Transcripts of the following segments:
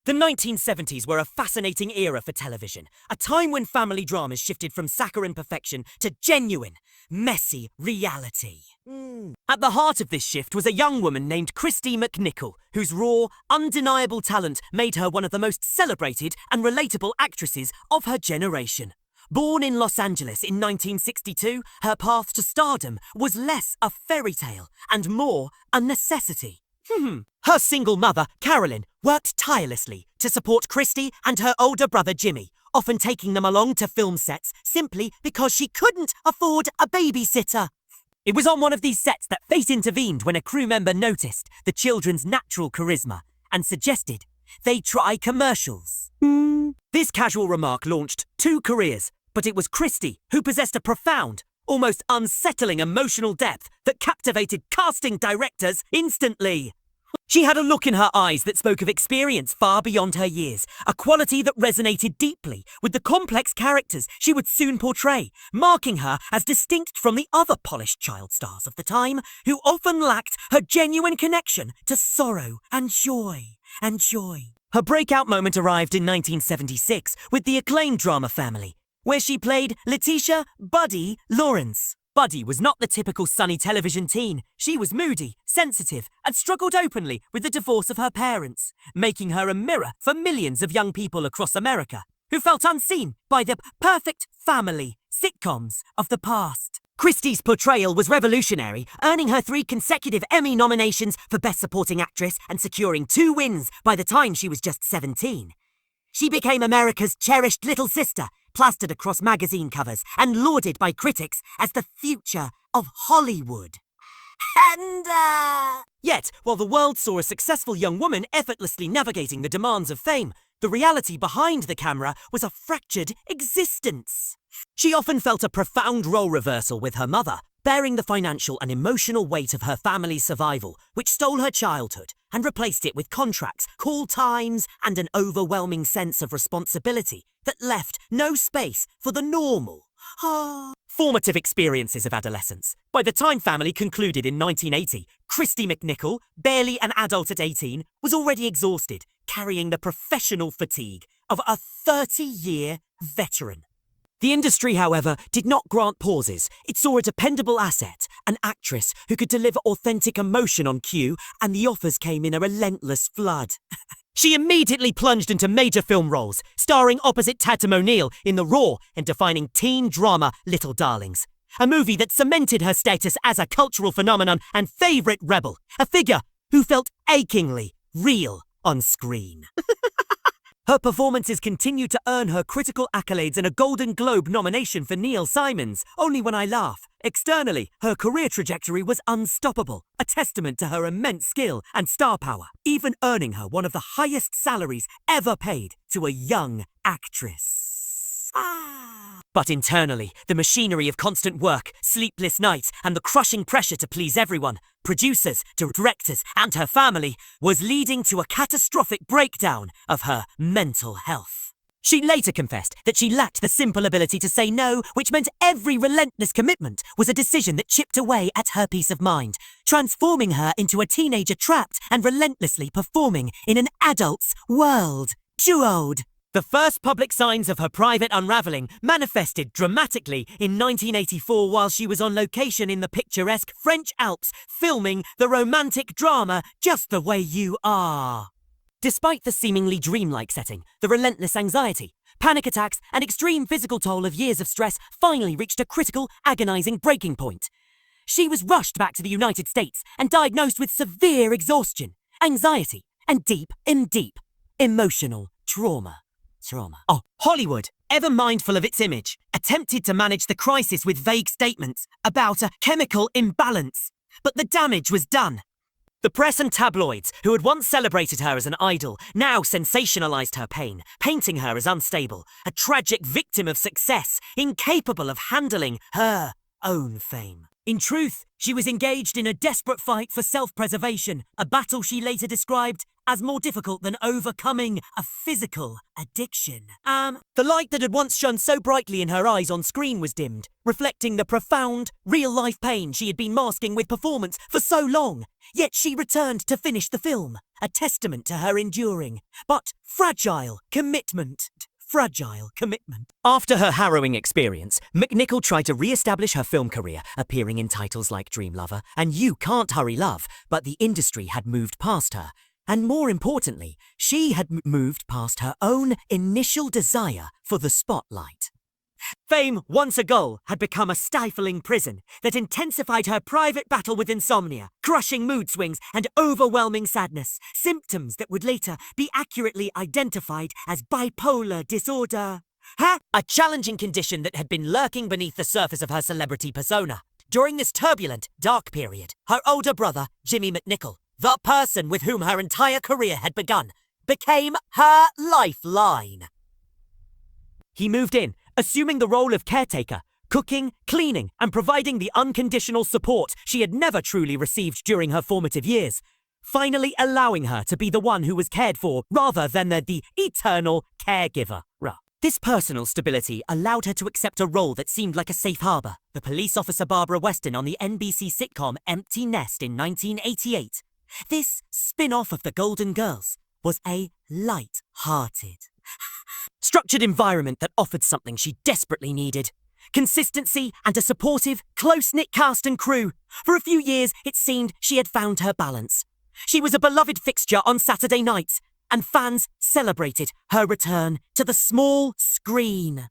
The 1970s were a fascinating era for television, a time when family dramas shifted from saccharine perfection to genuine, messy reality. At the heart of this shift was a young woman named Kristy McNichol, whose raw, undeniable talent made her one of the most celebrated and relatable actresses of her generation. Born in Los Angeles in 1962, her path to stardom was less a fairy tale and more a necessity. Her single mother, Carolyn, worked tirelessly to support Kristy and her older brother Jimmy, often taking them along to film sets simply because she couldn't afford a babysitter. It was on one of these sets that fate intervened when a crew member noticed the children's natural charisma and suggested they try commercials. This casual remark launched 2 careers, but it was Kristy who possessed a profound, almost unsettling emotional depth that captivated casting directors instantly. She had a look in her eyes that spoke of experience far beyond her years, a quality that resonated deeply with the complex characters she would soon portray, marking her as distinct from the other polished child stars of the time, who often lacked her genuine connection to sorrow and joy. Her breakout moment arrived in 1976 with the acclaimed drama Family, where she played Letitia Buddy Lawrence. Buddy was not the typical sunny television teen. She was moody, sensitive, and struggled openly with the divorce of her parents, making her a mirror for millions of young people across America who felt unseen by the perfect family sitcoms of the past. Kristy's portrayal was revolutionary, earning her 3 consecutive Emmy nominations for Best Supporting Actress and securing 2 wins by the time she was just 17. She became America's cherished little sister, plastered across magazine covers and lauded by critics as the future of Hollywood. Yet, while the world saw a successful young woman effortlessly navigating the demands of fame, the reality behind the camera was a fractured existence. She often felt a profound role reversal with her mother, bearing the financial and emotional weight of her family's survival, which stole her childhood and replaced it with contracts, call times, and an overwhelming sense of responsibility that left no space for the normal. Formative experiences of adolescence. By the time Family concluded in 1980, Kristy McNichol, barely an adult at 18, was already exhausted, carrying the professional fatigue of a 30-year veteran. The industry, however, did not grant pauses. It saw a dependable asset, an actress who could deliver authentic emotion on cue, and the offers came in a relentless flood. She immediately plunged into major film roles, starring opposite Tatum O'Neal in the raw and defining teen drama Little Darlings, a movie that cemented her status as a cultural phenomenon and favourite rebel, a figure who felt achingly real on screen. Her performances continued to earn her critical accolades and a Golden Globe nomination for Neil Simon's Only When I Laugh. Externally, her career trajectory was unstoppable, a testament to her immense skill and star power, even earning her one of the highest salaries ever paid to a young actress. But internally, the machinery of constant work, sleepless nights, and the crushing pressure to please everyone, producers, directors, and her family, was leading to a catastrophic breakdown of her mental health. She later confessed that she lacked the simple ability to say no, which meant every relentless commitment was a decision that chipped away at her peace of mind, transforming her into a teenager trapped and relentlessly performing in an adult's world. Duode. The first public signs of her private unravelling manifested dramatically in 1984 while she was on location in the picturesque French Alps filming the romantic drama Just the Way You Are. Despite the seemingly dreamlike setting, the relentless anxiety, panic attacks, and extreme physical toll of years of stress finally reached a critical, agonising breaking point. She was rushed back to the United States and diagnosed with severe exhaustion, anxiety, and deep emotional trauma. Hollywood, ever mindful of its image, attempted to manage the crisis with vague statements about a chemical imbalance. But the damage was done. The press and tabloids, who had once celebrated her as an idol, now sensationalized her pain, painting her as unstable, a tragic victim of success, incapable of handling her own fame. In truth, she was engaged in a desperate fight for self-preservation, a battle she later described as more difficult than overcoming a physical addiction. The light that had once shone so brightly in her eyes on screen was dimmed, reflecting the profound, real-life pain she had been masking with performance for so long. Yet she returned to finish the film, a testament to her enduring, but fragile commitment. After her harrowing experience, McNichol tried to re-establish her film career, appearing in titles like Dream Lover and You Can't Hurry Love, but the industry had moved past her. And more importantly, she had moved past her own initial desire for the spotlight. Fame, once a goal, had become a stifling prison that intensified her private battle with insomnia, crushing mood swings, and overwhelming sadness, symptoms that would later be accurately identified as bipolar disorder. A challenging condition that had been lurking beneath the surface of her celebrity persona. During this turbulent, dark period, her older brother, Jimmy McNichol, the person with whom her entire career had begun, became her lifeline. He moved in, assuming the role of caretaker, cooking, cleaning, and providing the unconditional support she had never truly received during her formative years, finally allowing her to be the one who was cared for rather than the eternal caregiver. This personal stability allowed her to accept a role that seemed like a safe harbor, the police officer Barbara Weston on the NBC sitcom Empty Nest in 1988. This spin-off of The Golden Girls was a light-hearted, structured environment that offered something she desperately needed. Consistency and a supportive, close-knit cast and crew. For a few years, it seemed she had found her balance. She was a beloved fixture on Saturday nights, and fans celebrated her return to the small screen.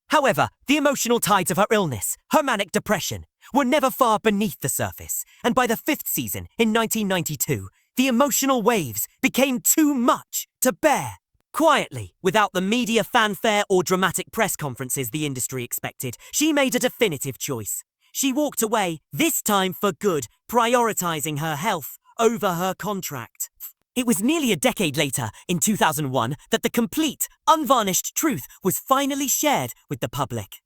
However, the emotional tides of her illness, her manic depression, were never far beneath the surface, and by the 5th season, in 1992, the emotional waves became too much to bear. Quietly, without the media fanfare or dramatic press conferences the industry expected, she made a definitive choice. She walked away, this time for good, prioritizing her health over her contract. It was nearly a decade later, in 2001, that the complete, unvarnished truth was finally shared with the public.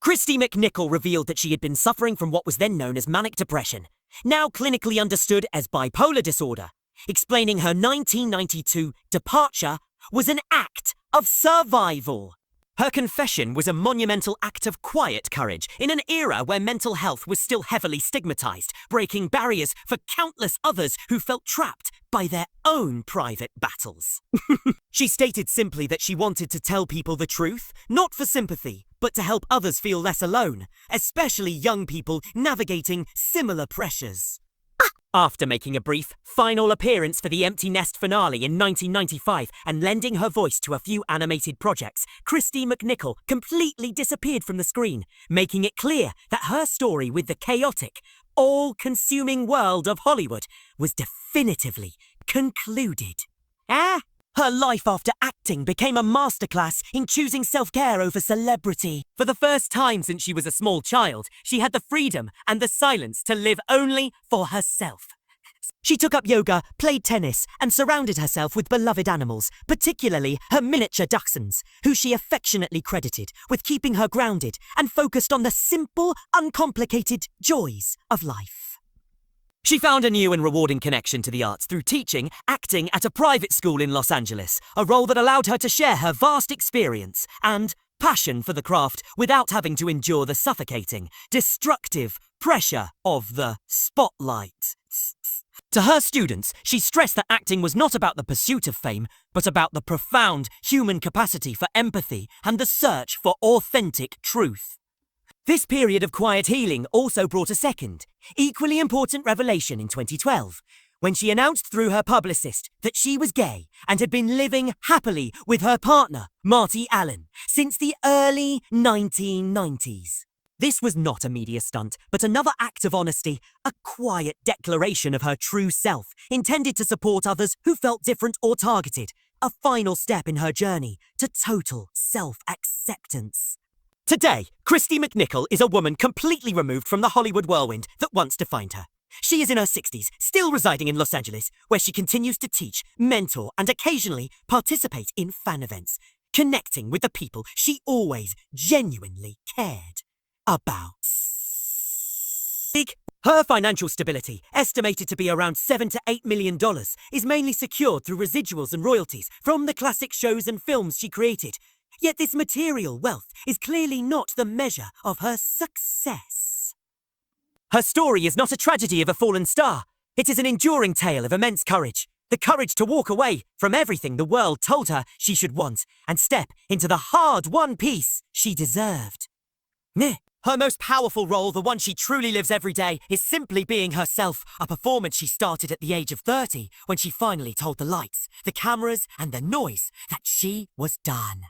Kristy McNichol revealed that she had been suffering from what was then known as manic depression, now clinically understood as bipolar disorder, explaining her 1992 departure was an act of survival. Her confession was a monumental act of quiet courage in an era where mental health was still heavily stigmatized, breaking barriers for countless others who felt trapped by their own private battles. She stated simply that she wanted to tell people the truth, not for sympathy, but to help others feel less alone, especially young people navigating similar pressures. After making a brief, final appearance for the Empty Nest finale in 1995 and lending her voice to a few animated projects, Kristy McNichol completely disappeared from the screen, making it clear that her story with the chaotic, all-consuming world of Hollywood was definitively concluded. Her life after acting became a masterclass in choosing self-care over celebrity. For the first time since she was a small child, she had the freedom and the silence to live only for herself. She took up yoga, played tennis, and surrounded herself with beloved animals, particularly her miniature dachshunds, who she affectionately credited with keeping her grounded and focused on the simple, uncomplicated joys of life. She found a new and rewarding connection to the arts through teaching, acting at a private school in Los Angeles, a role that allowed her to share her vast experience and passion for the craft without having to endure the suffocating, destructive pressure of the spotlight. To her students, she stressed that acting was not about the pursuit of fame, but about the profound human capacity for empathy and the search for authentic truth. This period of quiet healing also brought a second, equally important revelation in 2012, when she announced through her publicist that she was gay and had been living happily with her partner, Marty Allen, since the early 1990s. This was not a media stunt, but another act of honesty, a quiet declaration of her true self, intended to support others who felt different or targeted, a final step in her journey to total self-acceptance. Today, Kristy McNichol is a woman completely removed from the Hollywood whirlwind that once defined her. She is in her 60s, still residing in Los Angeles, where she continues to teach, mentor, and occasionally participate in fan events, connecting with the people she always genuinely cared about. Big Her financial stability, estimated to be around $7 to $8 million, is mainly secured through residuals and royalties from the classic shows and films she created. Yet this material wealth is clearly not the measure of her success. Her story is not a tragedy of a fallen star. It is an enduring tale of immense courage. The courage to walk away from everything the world told her she should want and step into the hard-won peace she deserved. Her most powerful role, the one she truly lives every day, is simply being herself, a performance she started at the age of 30 when she finally told the lights, the cameras, and the noise that she was done.